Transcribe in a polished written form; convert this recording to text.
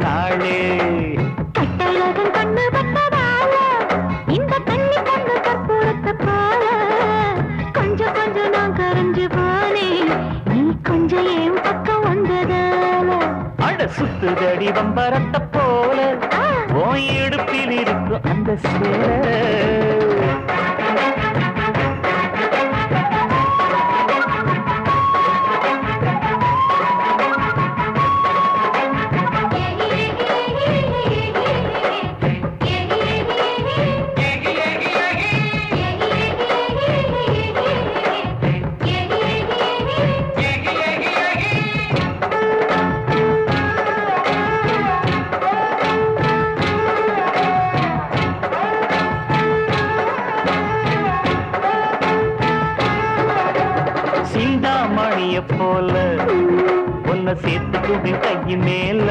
நாளே கட்டழகன் கண்ணு பட்டதால இந்த கண்ணி கண்ணு கற்பூரத்தை போல கொஞ்சம் கொஞ்சம் நான் கரைஞ்சு போனேன் நீ கொஞ்சம் என் பக்கம் வந்ததால அட சுத்துதடி வம்பரத்தை போல உன் இடுப்பில் இருக்கும் அந்த சேர சிந்தாமணிய போல உன்னை சேர்த்துக்குவேன் கையின் மேல